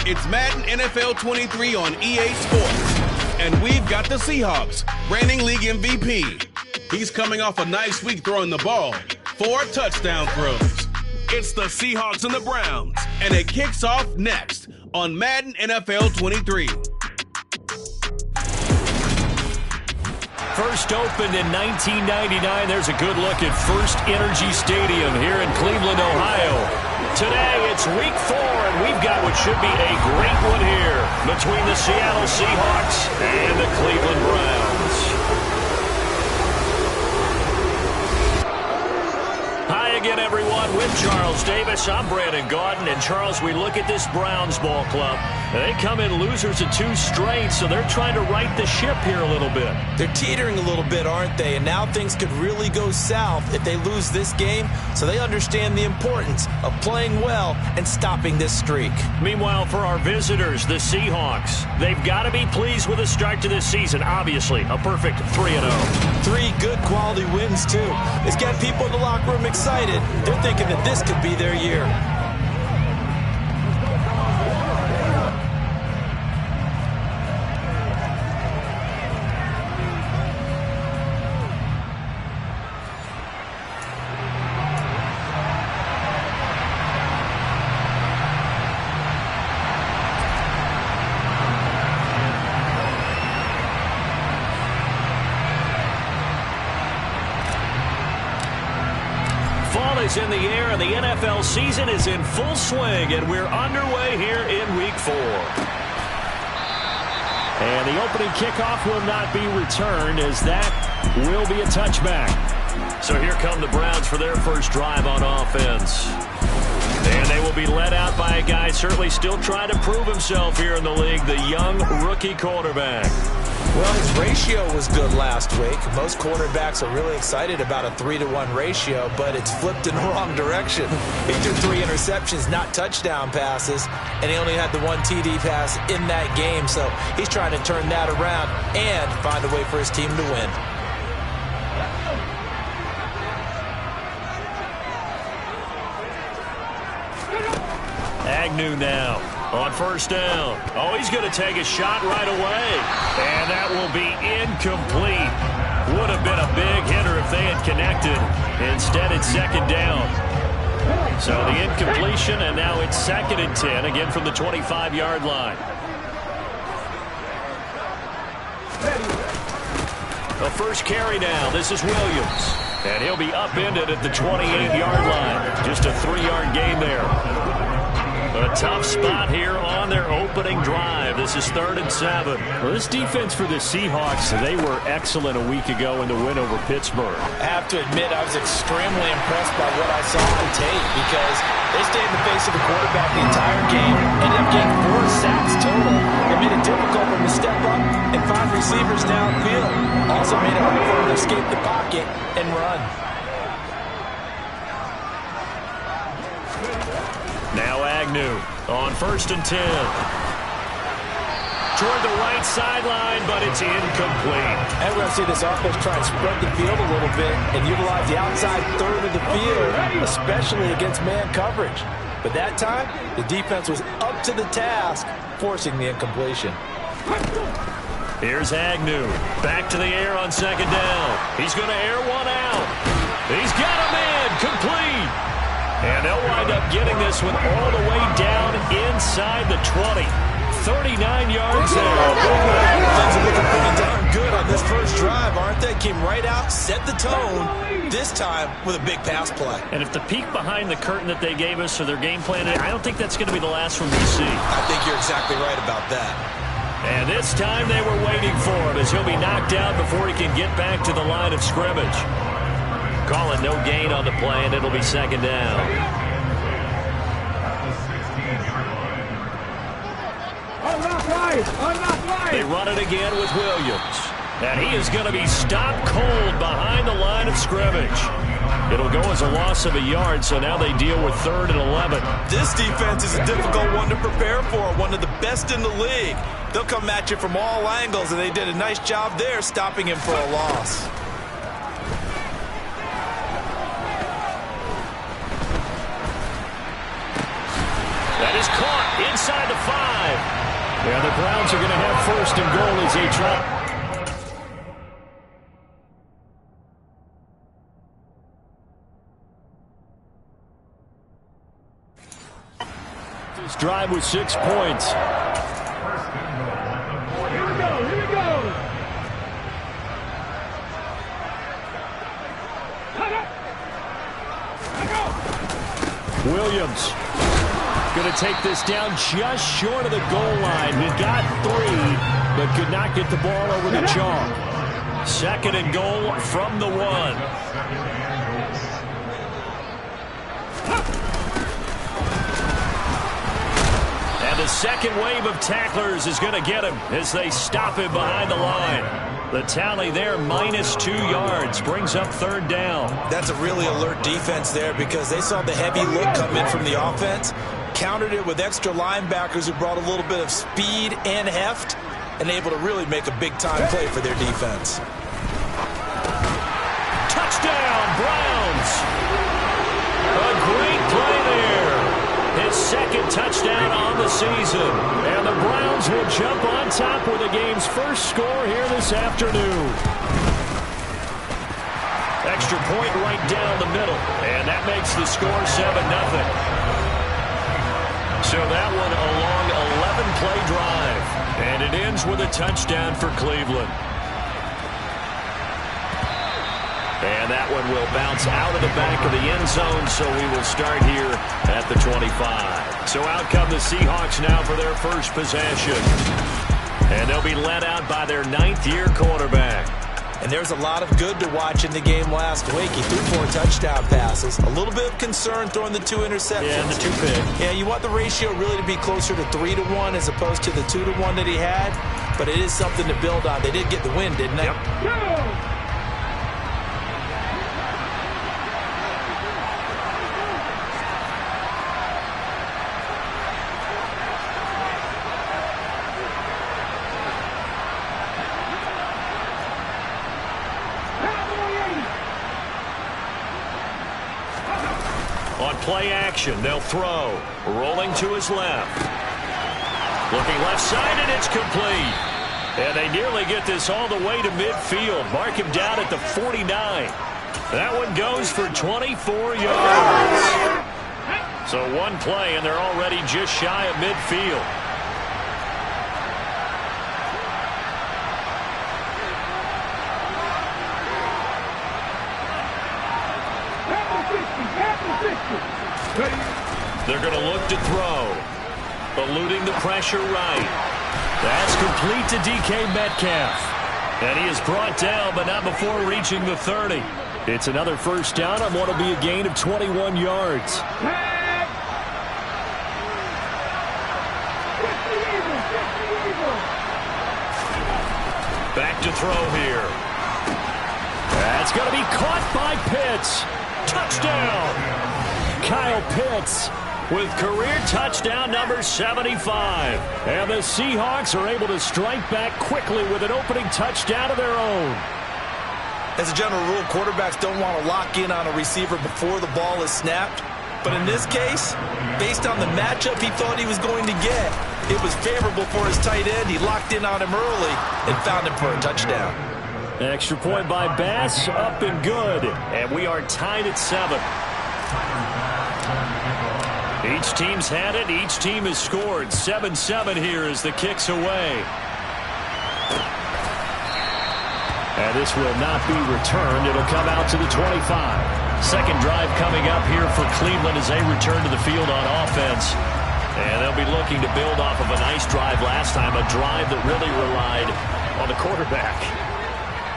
It's Madden NFL 23 on EA Sports. And we've got the Seahawks, reigning league MVP. He's coming off a nice week throwing the ball. 4 touchdown throws. It's the Seahawks and the Browns. And it kicks off next on Madden NFL 23. First opened in 1999. There's a good look at First Energy Stadium here in Cleveland, Ohio. Today, it's week 4, and we've got what should be a great one here between the Seattle Seahawks and the Cleveland Browns. Hi again, everyone. With Charles Davis, I'm Brandon Gaudin. And, Charles, we look at this Browns ball club. They come in losers of 2 straight, so they're trying to right the ship here a little bit. They're teetering a little bit, aren't they? And now things could really go south if they lose this game, so they understand the importance of playing well and stopping this streak. Meanwhile, for our visitors, the Seahawks, they've got to be pleased with the start to this season. Obviously, a perfect 3-0. 3 good quality wins, too. It's got people in the locker room excited. They're thinking that this could be their year. Fall is in the air, and the NFL season is in full swing, and we're underway here in Week 4. And the opening kickoff will not be returned, as that will be a touchback. So here come the Browns for their first drive on offense. And they will be led out by a guy certainly still trying to prove himself here in the league, the young rookie quarterback. Well, his ratio was good last week. Most quarterbacks are really excited about a 3-to-1 ratio, but it's flipped in the wrong direction. He threw 3 interceptions, not touchdown passes, and he only had the 1 TD pass in that game. So he's trying to turn that around and find a way for his team to win. Agnew now on first down. Oh, he's going to take a shot right away. And that will be incomplete. Would have been a big hitter if they had connected. Instead, it's second down. So the incompletion, and now it's 2nd and 10, again from the 25-yard line. The first carry now. This is Williams. And he'll be upended at the 28-yard line. Just a 3-yard gain there. A tough spot here on their opening drive. This is 3rd and 7. Well, this defense for the Seahawks, they were excellent a week ago in the win over Pittsburgh. I have to admit, I was extremely impressed by what I saw on tape because they stayed in the face of the quarterback the entire game, ended up getting 4 sacks total. It made it difficult for him to step up and find receivers downfield. Also made it hard for him to escape the pocket and run. Now Agnew on 1st and 10. Toward the right sideline, but it's incomplete. And we're going to see this offense try and spread the field a little bit and utilize the outside third of the field, especially against man coverage. But that time, the defense was up to the task, forcing the incompletion. Here's Agnew. Back to the air on 2nd down. He's going to air one out. He's got him in. Complete. And they'll wind up getting this one all the way down inside the 20. 39 yards there. Things are looking pretty darn good on this first drive, aren't they? Came right out, set the tone, this time with a big pass play. And if the peek behind the curtain that they gave us or their game plan, I don't think that's going to be the last one we see. I think you're exactly right about that. And this time they were waiting for him as he'll be knocked out before he can get back to the line of scrimmage. Calling no gain on the play, and it'll be 2nd down. They run it again with Williams. And he is going to be stopped cold behind the line of scrimmage. It'll go as a loss of a yard, so now they deal with 3rd and 11. This defense is a difficult one to prepare for, one of the best in the league. They'll come at you from all angles, and they did a nice job there stopping him for a loss. Yeah, the Browns are going to have first and goal as they try. This drive with 6 points. Here we go. Williams going to take this down just short of the goal line. He got 3, but could not get the ball over the chalk. Second and goal from the 1. And the second wave of tacklers is going to get him as they stop him behind the line. The tally there, -2 yards, brings up third down. That's a really alert defense there because they saw the heavy look come in from the offense, countered it with extra linebackers who brought a little bit of speed and heft, and able to really make a big-time play for their defense. Touchdown, Browns! A great play there. His second touchdown on the season. And the Browns will jump on top with the game's first score here this afternoon. Extra point right down the middle. And that makes the score 7-0. So that one a long 11-play drive. And it ends with a touchdown for Cleveland. And that one will bounce out of the back of the end zone, so we will start here at the 25. So out come the Seahawks now for their first possession. And they'll be led out by their 9th-year quarterback. And there's a lot of good to watch in the game last week. He threw 4 touchdown passes. A little bit of concern throwing the 2 interceptions. Yeah, and the 2 pick. Yeah, you want the ratio really to be closer to 3-1 as opposed to the 2-1 that he had. But it is something to build on. They did get the win, didn't they? Yep. On play action, they'll throw. Rolling to his left. Looking left side, and it's complete. And they nearly get this all the way to midfield. Mark him down at the 49. That one goes for 24 yards. So one play, and they're already just shy of midfield. They're going to look to throw. Eluding the pressure right. That's complete to DK Metcalf. And he is brought down, but not before reaching the 30. It's another first down on what will be a gain of 21 yards. Back to throw here. That's going to be caught by Pitts. Touchdown! Kyle Pitts with career touchdown number 75. And the Seahawks are able to strike back quickly with an opening touchdown of their own. As a general rule, quarterbacks don't want to lock in on a receiver before the ball is snapped. But in this case, based on the matchup he thought he was going to get, it was favorable for his tight end. He locked in on him early and found him for a touchdown. Extra point by Bass, up and good. And we are tied at 7. Each team's had it. Each team has scored. 7-7 here as the kick's away. And this will not be returned. It'll come out to the 25. Second drive coming up here for Cleveland as they return to the field on offense. And they'll be looking to build off of a nice drive last time, a drive that really relied on the quarterback.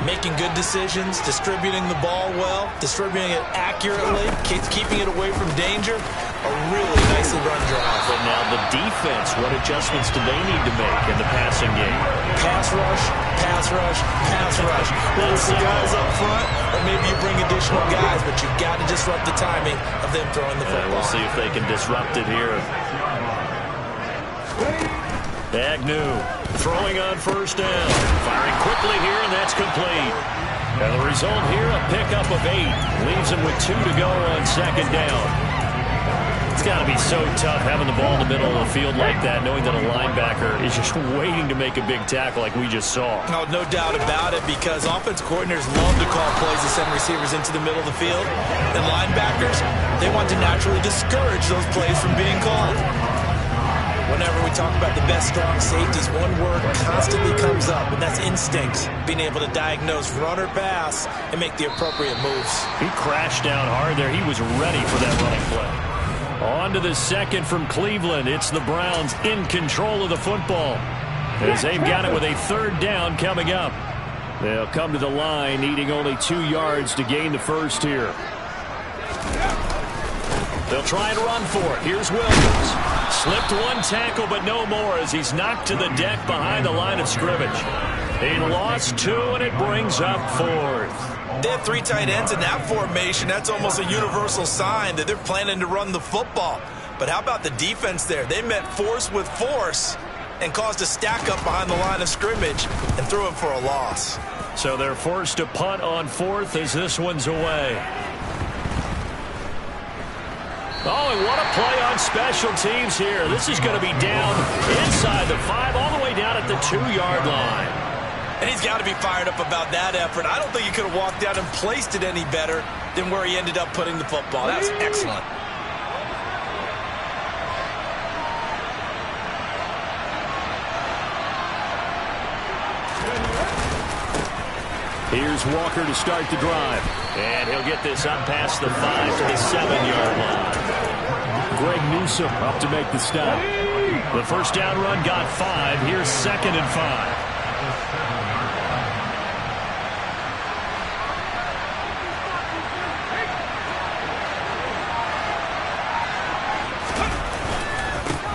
Making good decisions, distributing the ball well, distributing it accurately, keeping it away from danger. A really nicely run drive. But now the defense, what adjustments do they need to make in the passing game? Pass rush, pass rush, pass rush. Whether it's the guys up front or maybe you bring additional guys, but you've got to disrupt the timing of them throwing the football. We'll see if they can disrupt it here. Agnew throwing on first down. Firing quickly here, and that's complete. And the result here, a pickup of 8. Leaves him with 2 to go on second down. It's got to be so tough having the ball in the middle of the field like that, knowing that a linebacker is just waiting to make a big tackle like we just saw. No doubt about it, because offense coordinators love to call plays to send receivers into the middle of the field. And linebackers, they want to naturally discourage those plays from being called. Whenever we talk about the best strong safeties, one word constantly comes up, and that's instincts. Being able to diagnose run or pass and make the appropriate moves. He crashed down hard there. He was ready for that running play. On to the second from Cleveland. It's the Browns in control of the football, as they've got it with a third down coming up. They'll come to the line, needing only 2 yards to gain the first here. They'll try and run for it. Here's Williams. Slipped one tackle, but no more, as he's knocked to the deck behind the line of scrimmage. He lost 2, and it brings up 4th. They have 3 tight ends in that formation. That's almost a universal sign that they're planning to run the football. But how about the defense there? They met force with force and caused a stack up behind the line of scrimmage and threw it for a loss. So they're forced to punt on 4th as this one's away. Oh, and what a play on special teams here. This is going to be down inside the 5, all the way down at the 2-yard line. And he's got to be fired up about that effort. I don't think he could have walked out and placed it any better than where he ended up putting the football. That was excellent. Here's Walker to start the drive. And he'll get this up past the 5 to the 7-yard line. Greg Newsome up to make the stop. The first down run got 5. Here's 2nd and 5.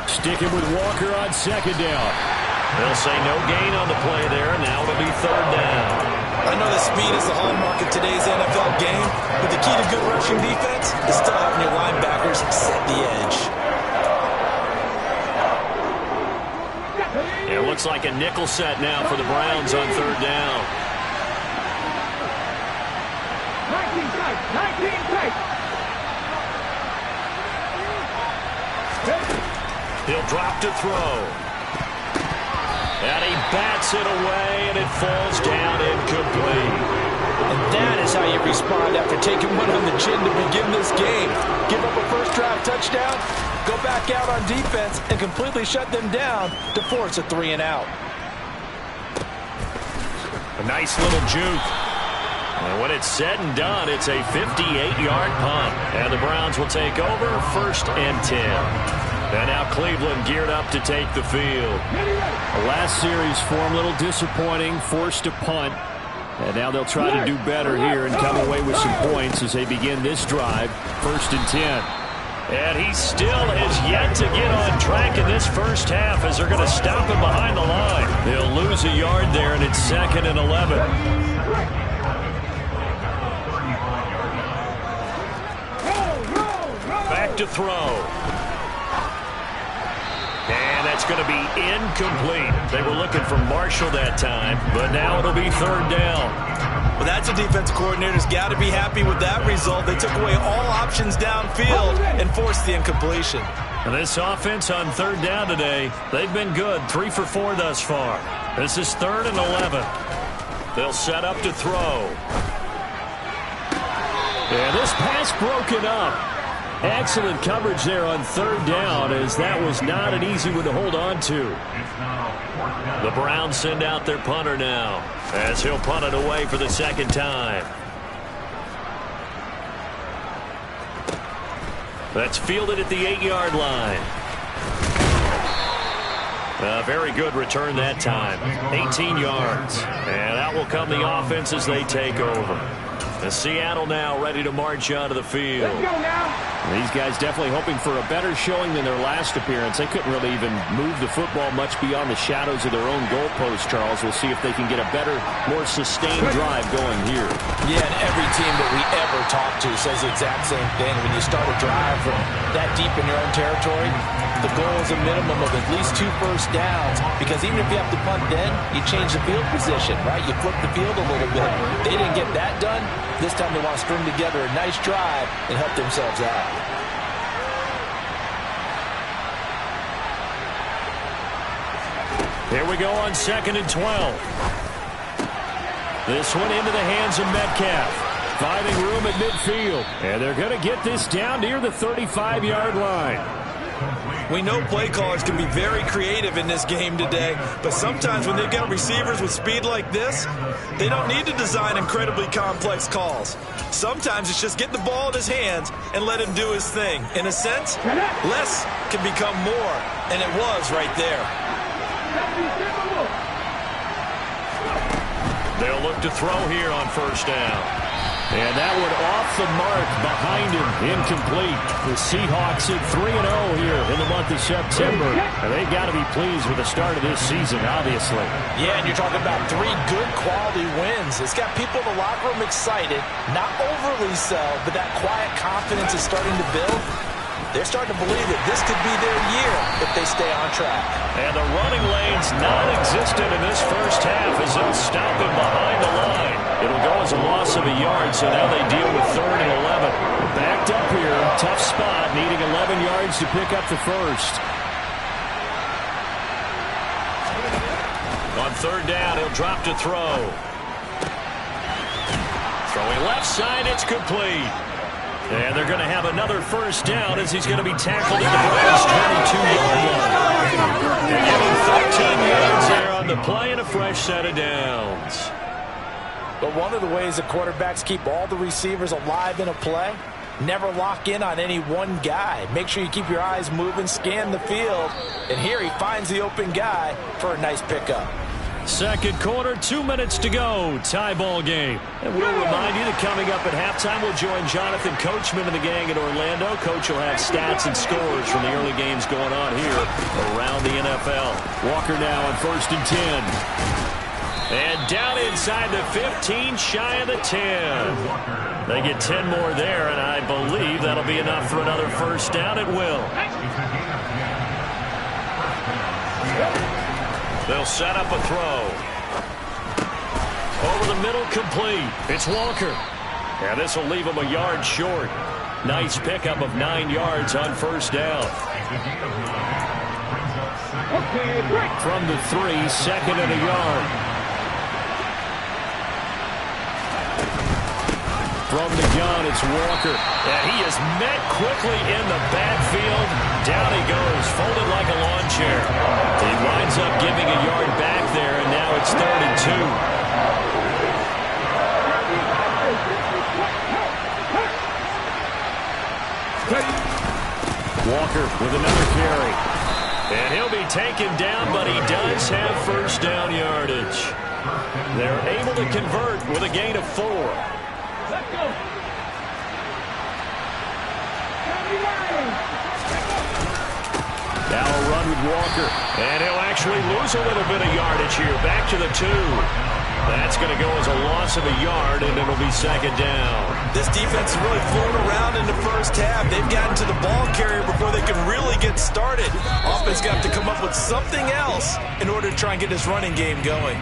Sticking with Walker on 2nd down. They'll say no gain on the play there. Now it'll be 3rd down. I know that speed is the hallmark of today's NFL game, but the key to good rushing defense is still having your linebackers set the edge. It looks like a nickel set now for the Browns on 3rd down. 19 tight. He'll drop to throw. And he bats it away, and it falls down incomplete. And that is how you respond after taking one on the chin to begin this game. Give up a first drive touchdown, go back out on defense, and completely shut them down to force a 3 and out. A nice little juke. And when it's said and done, it's a 58-yard punt. And the Browns will take over 1st and 10. And now Cleveland geared up to take the field. The last series form a little disappointing, forced to punt. And now they'll try to do better here and come away with some points as they begin this drive, 1st and 10. And he still has yet to get on track in this first half as they're going to stop him behind the line. They'll lose a yard there, and it's 2nd and 11. Back to throw. And that's going to be incomplete. They were looking for Marshall that time, but now it'll be 3rd down. Well, that's a defense coordinator's got to be happy with that result. They took away all options downfield and forced the incompletion. And this offense on 3rd down today, they've been good. 3 for 4 thus far. This is 3rd and 11. They'll set up to throw. And this pass broken up. Excellent coverage there on 3rd down, as that was not an easy one to hold on to. The Browns send out their punter now, as he'll punt it away for the 2nd time. That's fielded at the 8-yard line. A very good return that time. 18 yards. And out will come the offense as they take over. And Seattle now ready to march onto the field. Let's go now. These guys definitely hoping for a better showing than their last appearance. They couldn't really even move the football much beyond the shadows of their own goalpost, Charles. We'll see if they can get a better, more sustained drive going here. Yeah, and every team that we ever talk to says the exact same thing. When you start a drive from that deep in your own territory, the goal is a minimum of at least 2 first downs, because even if you have to punt then, you change the field position, right? You flip the field a little bit. They didn't get that done. This time they want to string together a nice drive and help themselves out. Here we go on 2nd and 12. This one into the hands of Metcalf. Finding room at midfield. And they're going to get this down near the 35-yard line. We know play callers can be very creative in this game today, but sometimes when they've got receivers with speed like this, they don't need to design incredibly complex calls. Sometimes it's just get the ball in his hands and let him do his thing. In a sense, less can become more, and it was right there. They'll look to throw here on 1st down. And that one off the mark behind him, incomplete. The Seahawks at 3-0 here in the month of September. And they've got to be pleased with the start of this season, obviously. Yeah, and you're talking about 3 good quality wins. It's got people in the locker room excited, not overly so, but that quiet confidence is starting to build. They're starting to believe that this could be their year if they stay on track. And the running lane's non-existent in this first half as they'll stop him behind the line. It'll go as a loss of a yard, so now they deal with 3rd and 11. Backed up here, tough spot, needing 11 yards to pick up the first. On 3rd down, he'll drop to throw. Throwing left side, it's complete. And they're going to have another 1st down as he's going to be tackled at the Browns' 22-yard line. They're getting 13 yards there on the play and a fresh set of downs. But one of the ways that quarterbacks keep all the receivers alive in a play, never lock in on any one guy. Make sure you keep your eyes moving, scan the field. And here he finds the open guy for a nice pickup. 2nd quarter, 2 minutes to go. Tie ball game. And we'll remind you that coming up at halftime, we'll join Jonathan Coachman and the gang in Orlando. Coach will have stats and scores from the early games going on here around the NFL. Walker now on 1st and 10. And down inside the 15, shy of the 10. They get 10 more there, and I believe that'll be enough for another 1st down at will. They'll set up a throw. Over the middle, complete. It's Walker. And this will leave him a yard short. Nice pickup of 9 yards on 1st down. From the 3, 2nd and a yard. From the gun, it's Walker. And he is met quickly in the backfield. Down he goes, folded like a lawn chair. He winds up giving a yard back there, and now it's 3rd and 2. Walker with another carry. And he'll be taken down, but he does have 1st down yardage. They're able to convert with a gain of 4. Let's go. Now a run with Walker. And he'll actually lose a little bit of yardage here. Back to the 2. That's going to go as a loss of a yard, and it'll be 2nd down. This defense has really flown around in the first half. They've gotten to the ball carrier before they can really get started. Offense got to come up with something else in order to try and get this running game going.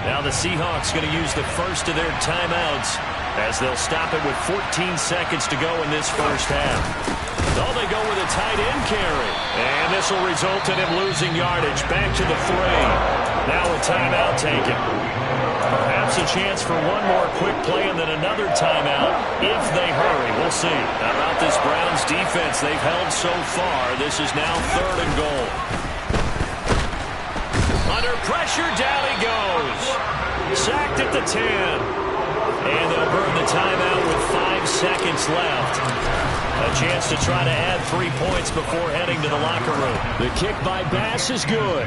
Now the Seahawks going to use the first of their timeouts as they'll stop it with 14 seconds to go in this first half. Oh, they go with a tight end carry. And this will result in him losing yardage. Back to the 3. Now a timeout taken. Perhaps a chance for one more quick play and then another timeout if they hurry. We'll see. How about this Browns defense? They've held so far. This is now 3rd and goal. Under pressure, down he goes. Sacked at the 10. And they'll burn the timeout with 5 seconds left. A chance to try to add 3 points before heading to the locker room. The kick by Bass is good.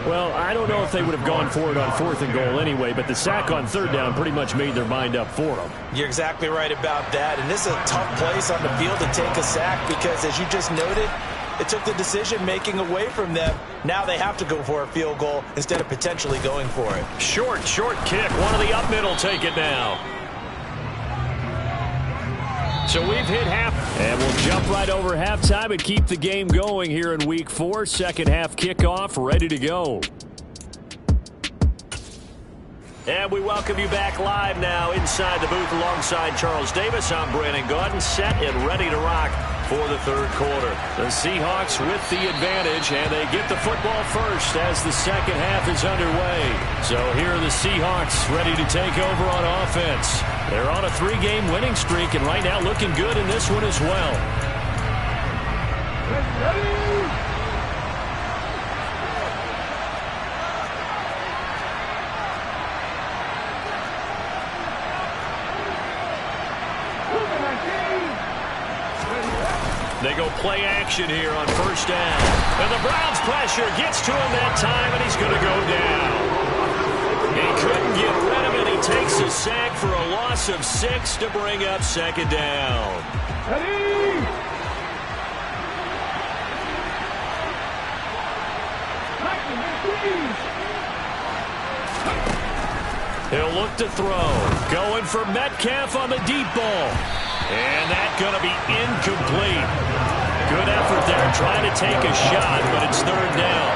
Well, I don't know if they would have gone for it on 4th and goal anyway, but the sack on 3rd down pretty much made their mind up for them. You're exactly right about that. And this is a tough place on the field to take a sack because, as you just noted, it took the decision-making away from them. Now they have to go for a field goal instead of potentially going for it. Short kick. One of the up mid will take it now. So we've hit half. And we'll jump right over halftime and keep the game going here in Week 4. Second half kickoff, ready to go. And we welcome you back live now inside the booth alongside Charles Davis. I'm Brandon Gaudin, set and ready to rock for the third quarter. The Seahawks with the advantage, and they get the football first as the second half is underway. So here are the Seahawks ready to take over on offense. They're on a 3-game winning streak, and right now looking good in this one as well. They go play action here on first down. And the Browns pressure gets to him that time, and he's going to go down. He couldn't get rid of it. He takes a sack for a loss of 6 to bring up second down. Ready? He'll look to throw. Going for Metcalf on the deep ball. And that's going to be incomplete. Good effort there trying to take a shot, but it's third down.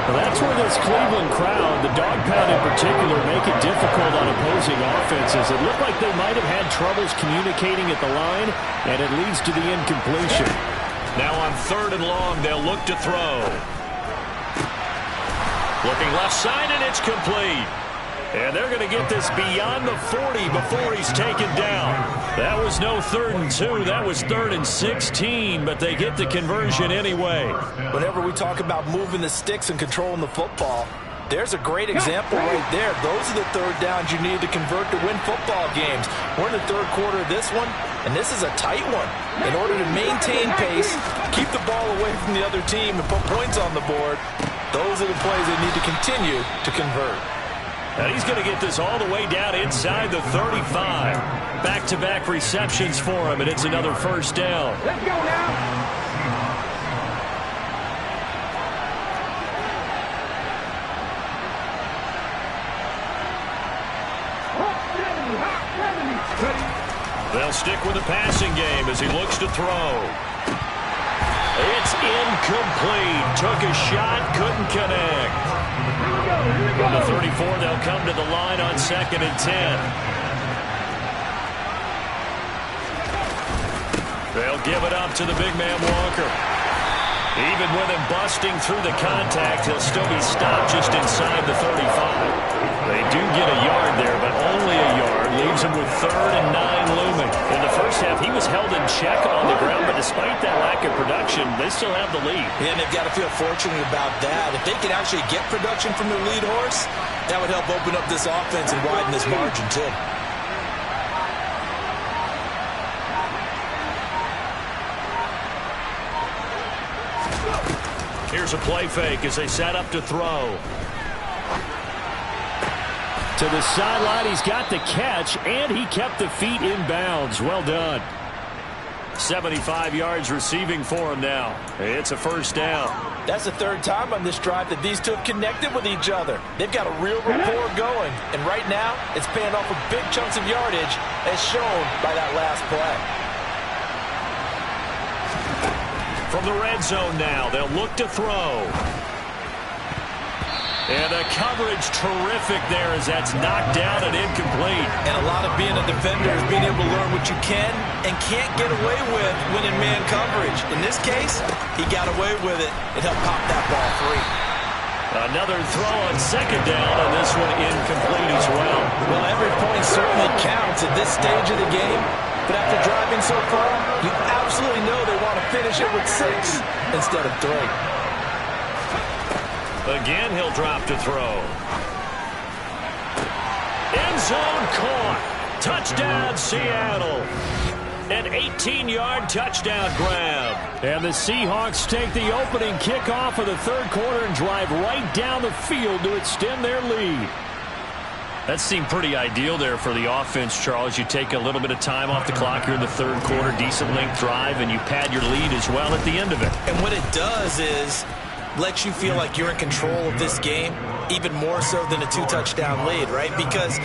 Well, that's where this Cleveland crowd, the dog pound in particular, make it difficult on opposing offenses. It looked like they might have had troubles communicating at the line, and it leads to the incompletion. Now on third and long, they'll look to throw. Looking left side, and it's complete. And they're going to get this beyond the 40 before he's taken down. That was no 3rd and 2. That was 3rd and 16, but they get the conversion anyway. Whenever we talk about moving the sticks and controlling the football, there's a great example right there. Those are the third downs you need to convert to win football games. We're in the third quarter of this one, and this is a tight one. In order to maintain pace, keep the ball away from the other team, and put points on the board, those are the plays they need to continue to convert. And he's going to get this all the way down inside the 35. Back-to-back receptions for him, and it's another first down. Let's go now. They'll stick with the passing game as he looks to throw. It's incomplete. Took a shot, couldn't connect. From the 34, they'll come to the line on 2nd and 10. They'll give it up to the big man Walker. Even with him busting through the contact, he'll still be stopped just inside the 35. They do get a yard there, but only a yard. Leaves him with 3rd and 9 looming. In the first half, he was held in check on the ground, but despite that lack of production, they still have the lead. Yeah, and they've got to feel fortunate about that. If they can actually get production from their lead horse, that would help open up this offense and widen this margin, too. Here's a play fake as they set up to throw. To the sideline, he's got the catch, and he kept the feet in bounds. Well done. 75 yards receiving for him now. It's a first down. That's the 3rd time on this drive that these two have connected with each other. They've got a real rapport going, and right now it's paying off with big chunks of yardage as shown by that last play. From the red zone now, they'll look to throw. And the coverage terrific there as that's knocked down and incomplete. And a lot of being a defender is being able to learn what you can and can't get away with when in man coverage. In this case, he got away with it and helped pop that ball free. Another throw on 2nd down, and this one incomplete as well. Well, every point certainly counts at this stage of the game. But after driving so far, you absolutely know they want to finish it with 6 instead of 3. Again, he'll drop to throw. End zone caught. Touchdown, Seattle. An 18-yard touchdown grab. And the Seahawks take the opening kickoff of the third quarter and drive right down the field to extend their lead. That seemed pretty ideal there for the offense, Charles. You take a little bit of time off the clock here in the third quarter, decent length drive, and you pad your lead as well at the end of it. And what it does is lets you feel like you're in control of this game, even more so than a 2-touchdown lead, right? Because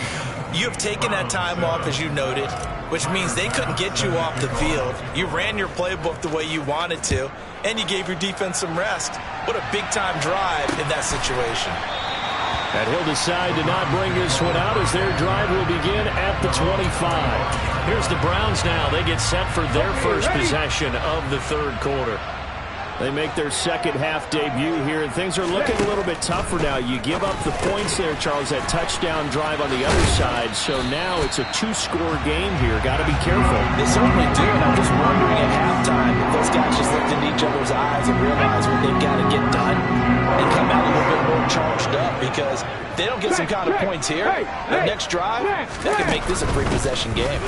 you have taken that time off, as you noted, which means they couldn't get you off the field. You ran your playbook the way you wanted to, and you gave your defense some rest. What a big-time drive in that situation. And he'll decide to not bring this one out as their drive will begin at the 25. Here's the Browns now. They get set for their first possession of the third quarter. They make their second half debut here, and things are looking a little bit tougher now. You give up the points there, Charles, that touchdown drive on the other side. So now it's a two-score game here. Got to be careful. They certainly do, and I'm just wondering at halftime if those guys just looked into each other's eyes and realize what they've got to get done and come out a little bit more charged up, because if they don't get some kind of points here, the next drive, they can make this a three-possession game.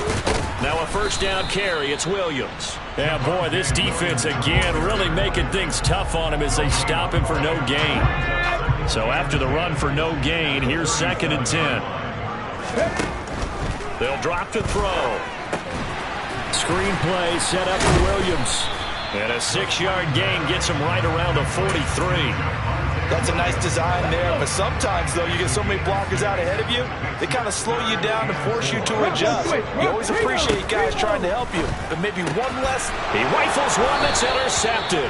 Now a first down carry. It's Williams. Yeah, boy, this defense again really making things tough on him as they stop him for no gain. So after the run for no gain, here's 2nd and 10. They'll drop to throw. Screen play set up for Williams. And a 6-yard gain gets him right around the 43. That's a nice design there, but sometimes, though, you get so many blockers out ahead of you, they kind of slow you down and force you to adjust. You always appreciate guys trying to help you, but maybe one less. He rifles one that's intercepted.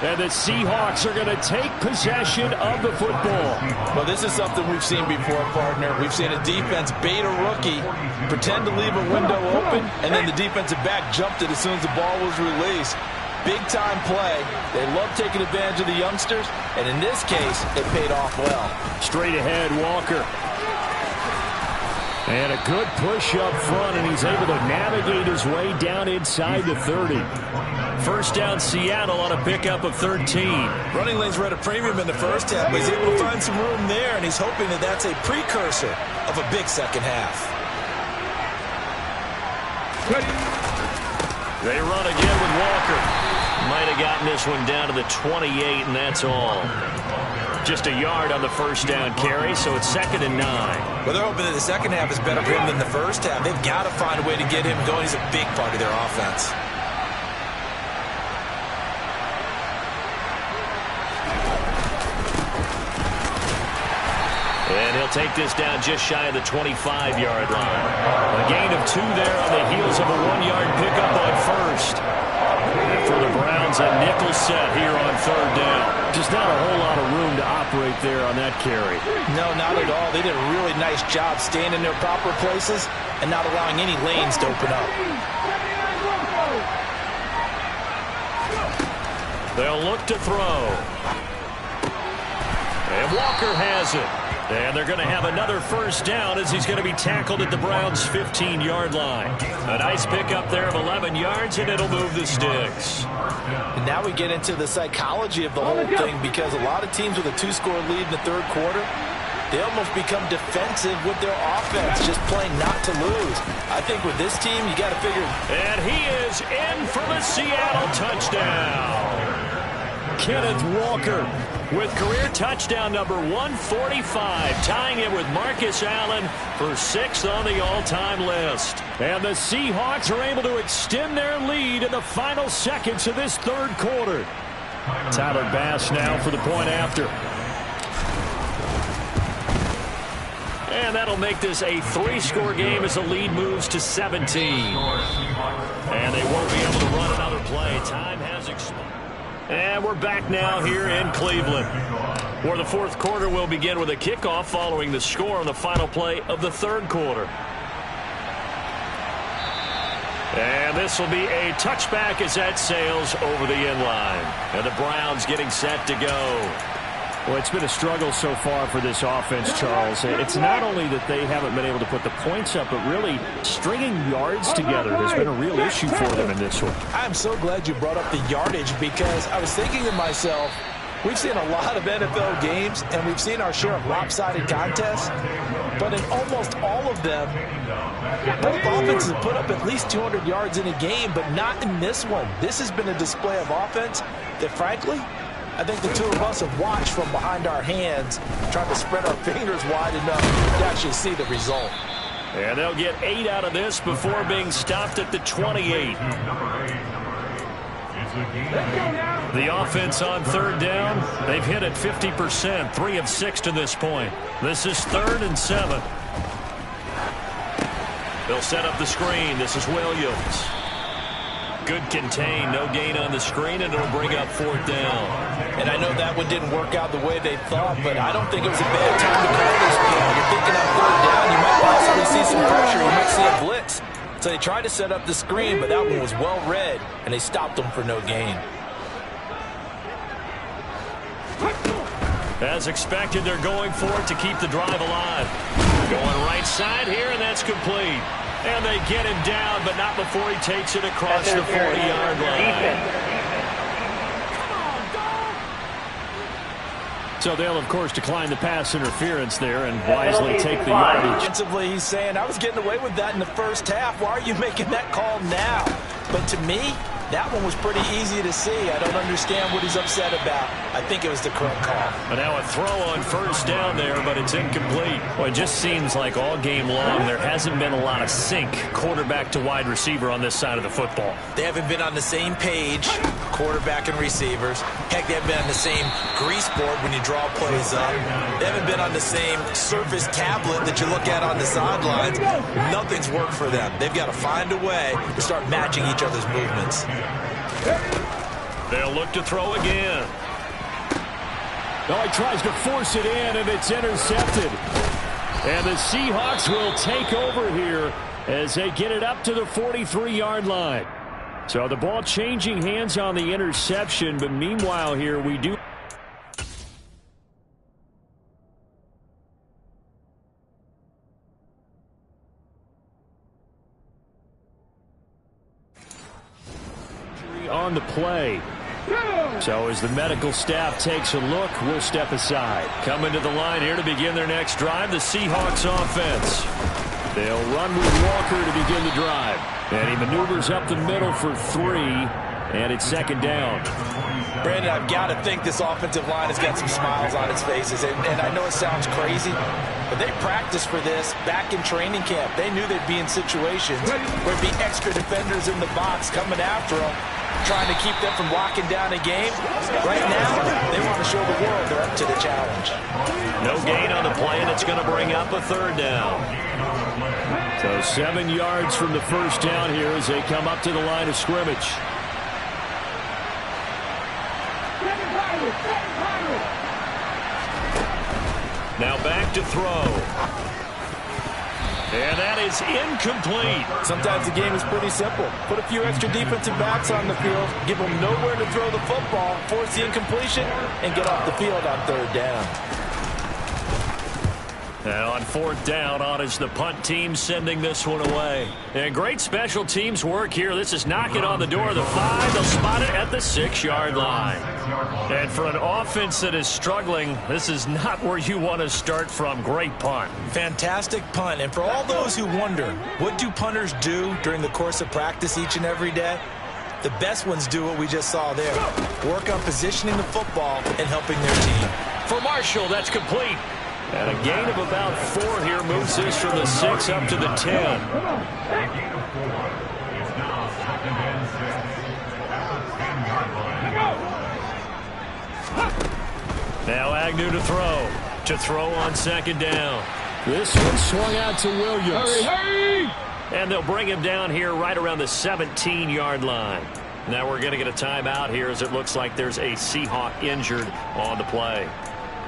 And the Seahawks are going to take possession of the football. Well, this is something we've seen before, partner. We've seen a defense bait a rookie, pretend to leave a window open, and then the defensive back jumped it as soon as the ball was released. Big-time play. They love taking advantage of the youngsters, and in this case, it paid off well. Straight ahead, Walker. And a good push up front, and he's able to navigate his way down inside the 30. First down, Seattle on a pickup of 13. Running lanes were at a premium in the first half, but he's able to find some room there, and he's hoping that that's a precursor of a big second half. They run again with Walker. Might have gotten this one down to the 28, and that's all. Just a yard on the first down carry, so it's 2nd and 9. Well, they're hoping that the second half is better for him than the first half. They've got to find a way to get him going. He's a big part of their offense. And he'll take this down just shy of the 25-yard line. A gain of 2 there on the heels of a 1-yard pickup on first. And for the Browns, a nickel set here on 3rd down. Just not a whole lot of room to operate there on that carry. No, not at all. They did a really nice job staying in their proper places and not allowing any lanes to open up. They'll look to throw. And Walker has it. And they're going to have another first down as he's going to be tackled at the Browns' 15-yard line. A nice pickup there of 11 yards, and it'll move the sticks. And now we get into the psychology of the whole thing, because a lot of teams with a 2-score lead in the third quarter, they almost become defensive with their offense, just playing not to lose. I think with this team, you got to figure. And he is in for the Seattle touchdown. Kenneth Walker with career touchdown number 145, tying it with Marcus Allen for 6th on the all-time list. And the Seahawks are able to extend their lead in the final seconds of this third quarter. Tyler Bass now for the point after. And that'll make this a 3-score game as the lead moves to 17. And they won't be able to run another play. Time has expired. And we're back now here in Cleveland, where the fourth quarter will begin with a kickoff following the score on the final play of the third quarter. And this will be a touchback as that sails over the end line. And the Browns getting set to go. Well, it's been a struggle so far for this offense, Charles. It's not only that they haven't been able to put the points up, but really stringing yards together has been a real issue for them in this one. I'm so glad you brought up the yardage, because I was thinking to myself, we've seen a lot of NFL games, and we've seen our share of lopsided contests, but in almost all of them, both offenses have put up at least 200 yards in a game, but not in this one. This has been a display of offense that, frankly, I think the two of us have watched from behind our hands, trying to spread our fingers wide enough to actually see the result. And they'll get 8 out of this before being stopped at the 28. The offense on 3rd down, they've hit it 50%, 3 of 6 to this point. This is 3rd and 7. They'll set up the screen. This is Williams. Good contain, no gain on the screen, and it'll bring up 4th down. And I know that one didn't work out the way they thought, but I don't think it was a bad time to call this play. You're thinking on 3rd down, you might possibly see some pressure. You might see a blitz. So they tried to set up the screen, but that one was well read, and they stopped them for no gain. As expected, they're going for it to keep the drive alive. Going right side here, and that's complete. And they get him down, but not before he takes it across the 40-yard line. So they'll, of course, decline the pass interference there and wisely take the yardage. Defensively, he's saying, I was getting away with that in the first half. Why are you making that call now? But to me, that one was pretty easy to see. I don't understand what he's upset about. I think it was the correct call. But now a throw on 1st down there, but it's incomplete. Well, it just seems like all game long there hasn't been a lot of sync quarterback to wide receiver on this side of the football. They haven't been on the same page, quarterback and receivers. Heck, they haven't been on the same grease board when you draw plays up. They haven't been on the same surface tablet that you look at on the sidelines. Nothing's worked for them. They've got to find a way to start matching each other's movements. They'll look to throw again. Oh, he tries to force it in, and it's intercepted. And the Seahawks will take over here as they get it up to the 43-yard line. So the ball changing hands on the interception, but meanwhile here we do. On the play. So as the medical staff takes a look, we'll step aside. Coming to the line here to begin their next drive, the Seahawks offense. They'll run with Walker to begin the drive. And he maneuvers up the middle for 3, and it's 2nd down. Brandon, I've got to think this offensive line has got some smiles on its faces. And I know it sounds crazy, but they practiced for this back in training camp. They knew they'd be in situations where there'd be extra defenders in the box coming after them, trying to keep them from locking down a game. Right now, they want to show the world they're up to the challenge. No gain on the play, and it's going to bring up a 3rd down. So 7 yards from the 1st down here as they come up to the line of scrimmage. Now back to throw. And that is incomplete. Sometimes the game is pretty simple. Put a few extra defensive backs on the field, give them nowhere to throw the football, force the incompletion, and get off the field on 3rd down. And on 4th down, on is the punt team sending this one away. And great special teams work here. This is knocking on the door of the 5. They'll spot it at the 6-yard line. And for an offense that is struggling, this is not where you want to start from. Great punt. Fantastic punt. And for all those who wonder, what do punters do during the course of practice each and every day? The best ones do what we just saw there. Work on positioning the football and helping their team. For Marshall, that's complete. And a gain of about 4 here moves this from the 6 up to the 10. Now Agnew to throw. To throw on 2nd down. This one swung out to Williams. And they'll bring him down here right around the 17-yard line. Now we're going to get a timeout here as it looks like there's a Seahawk injured on the play.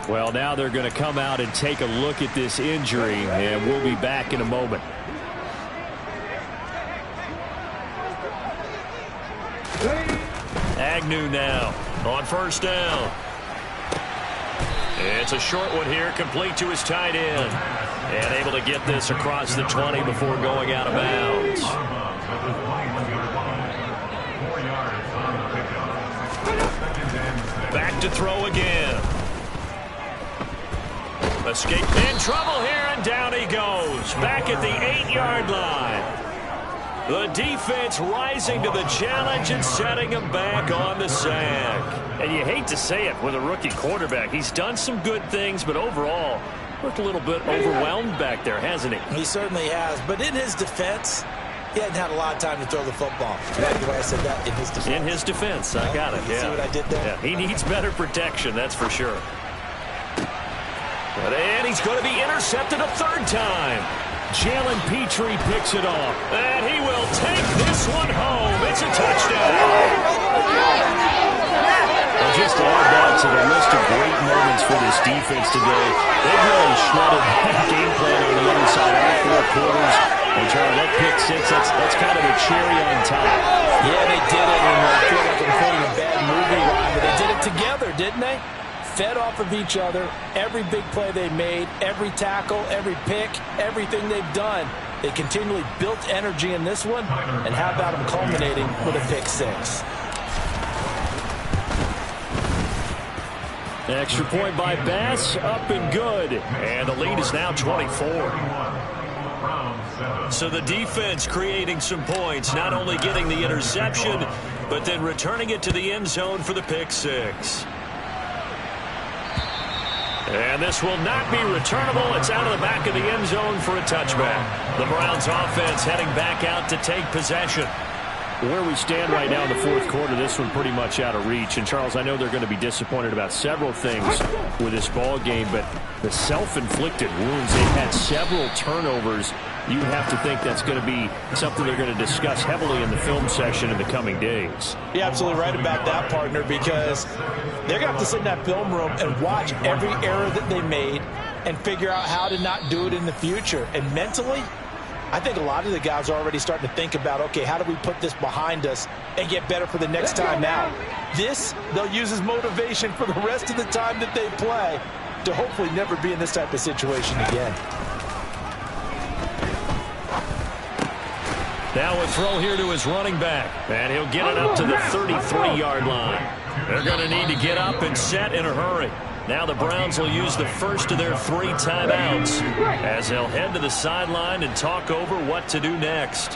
Well, now they're going to come out and take a look at this injury, and we'll be back in a moment. Agnew now on 1st down. It's a short one here, complete to his tight end. And able to get this across the 20 before going out of bounds. Back to throw again. Escape in trouble here, and down he goes. Back at the 8-yard line. The defense rising to the challenge and setting him back on the sack. And you hate to say it with a rookie quarterback. He's done some good things, but overall, looked a little bit overwhelmed back there, hasn't he? He certainly has, but in his defense, he hadn't had a lot of time to throw the football. That's the way I said that, in his defense. In his defense, I got it, You see what I did there? Yeah, he needs better protection, that's for sure. And he's going to be intercepted a 3rd time. Jalen Petrie picks it off. And he will take this one home. It's a touchdown. for this defense today. They've really shredded that game plan on the other side all 4 quarters. And Charlie, that pick six, that's kind of a cherry on top. Yeah, they did it, and I feel like I'm quoting a bad movie line, but they did it together, didn't they? Fed off of each other, every big play they made, every tackle, every pick, everything they've done. They continually built energy in this one, and how about them culminating with a pick six? Extra point by Bass, up and good. And the lead is now 24. So the defense creating some points, not only getting the interception, but then returning it to the end zone for the pick six. And this will not be returnable. It's out of the back of the end zone for a touchback. The Browns offense heading back out to take possession. Where we stand right now in the fourth quarter, this one pretty much out of reach. And, Charles, I know they're going to be disappointed about several things with this ball game, but the self-inflicted wounds, they've had several turnovers. You have to think that's going to be something they're going to discuss heavily in the film session in the coming days. You're absolutely right about that, partner, because they're going to have to sit in that film room and watch every error that they made and figure out how to not do it in the future. And mentally, I think a lot of the guys are already starting to think about, okay, how do we put this behind us and get better for the next time out? This, they'll use as motivation for the rest of the time that they play to hopefully never be in this type of situation again. Now a throw here to his running back, and he'll get it up to the 33-yard line. They're going to need to get up and set in a hurry. Now the Browns will use the first of their 3 timeouts as they'll head to the sideline and talk over what to do next.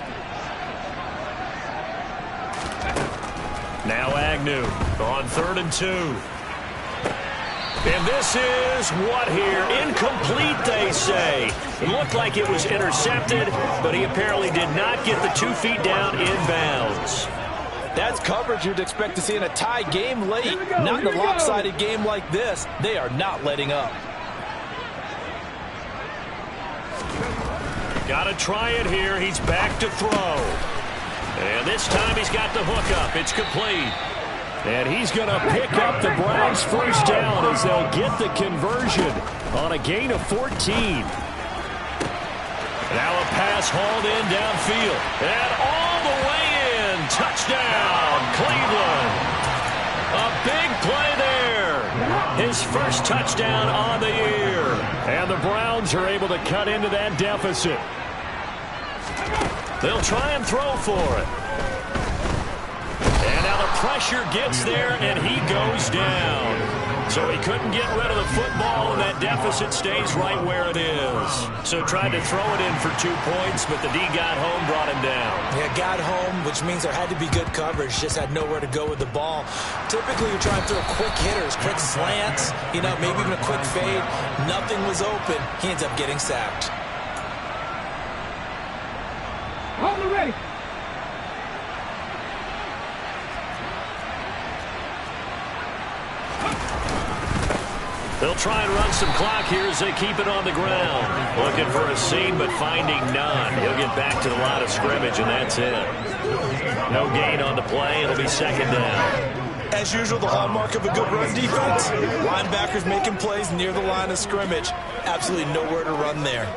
Now Agnew on 3rd and 2. And this is what here? Incomplete, they say. It looked like it was intercepted, but he apparently did not get the 2 feet down inbounds. That's coverage you'd expect to see in a tie game late. Not in a lopsided game like this. They are not letting up. Got to try it here. He's back to throw. And this time he's got the hook up. It's complete. And he's going to pick up the Browns' first down as they'll get the conversion on a gain of 14. Now a pass hauled in downfield. And all the way in. Touchdown, Cleveland. A big play there. His first touchdown on the year. And the Browns are able to cut into that deficit. They'll try and throw for it. And now the pressure gets there, and he goes down. So he couldn't get rid of the football, and that deficit stays right where it is. So tried to throw it in for 2 points, but the D got home, brought him down. Yeah, got home, which means there had to be good coverage. Just had nowhere to go with the ball. Typically, you're trying to throw quick hitters, quick slants, maybe even a quick fade. Nothing was open. He ends up getting sacked. Hold it ready. They'll try and run some clock here as they keep it on the ground. Looking for a seam, but finding none. He'll get back to the line of scrimmage, and that's it. No gain on the play. It'll be second down. As usual, the hallmark of a good run defense. Linebackers making plays near the line of scrimmage. Absolutely nowhere to run there.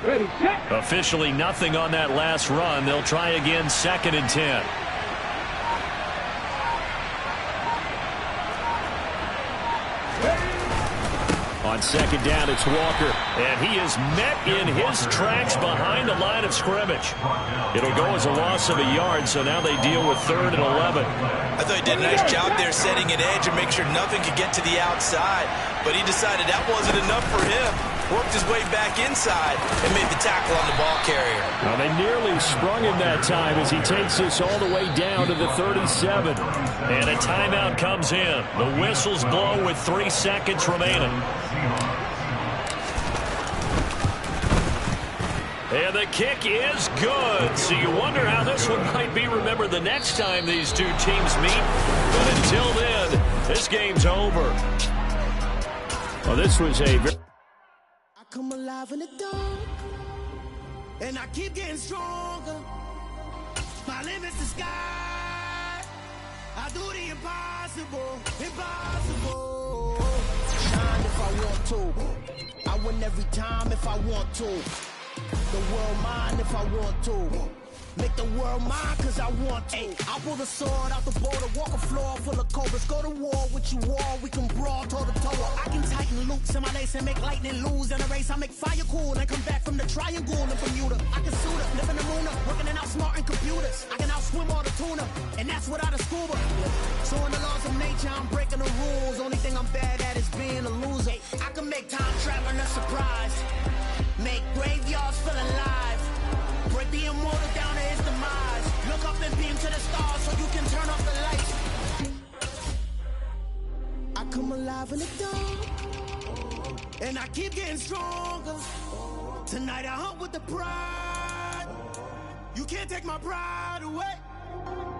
Ready, set. Officially nothing on that last run. They'll try again, 2nd and 10. On 2nd down, it's Walker. And he is met in his tracks behind the line of scrimmage. It'll go as a loss of a yard, so now they deal with 3rd and 11. I thought he did a nice job there setting an edge and make sure nothing could get to the outside. But he decided that wasn't enough for him. Worked his way back inside and made the tackle on the ball carrier. Now they nearly sprung him that time as he takes this all the way down to the 37. And a timeout comes in. The whistles blow with 3 seconds remaining. And the kick is good. So you wonder how this one might be remembered the next time these two teams meet. But until then, this game's over. Well, this was a very... Come alive in the dark, and I keep getting stronger. My limit's the sky. I do the impossible, impossible. Shine if I want to. I win every time if I want to. The world mine if I want to. Make the world mine cause I want to. I pull the sword out the border, walk a floor full of cobras. Go to war with you all, we can brawl toe to toe. I can tighten loops in my lace and make lightning lose in a race. I make fire cool and come back from the triangle in Bermuda. I can suit up, live in the moon up, working and outsmarting computers. I can outswim all the tuna, and that's without a scuba. So in the laws of nature, I'm breaking the rules. Only thing I'm bad at is being a loser. I can make time traveling a surprise. Make graveyards feel alive. Break the immortal down to his demise. Look up and beam to the stars so you can turn off the lights. I come alive in the dark, and I keep getting stronger. Tonight I hunt with the pride. You can't take my pride away.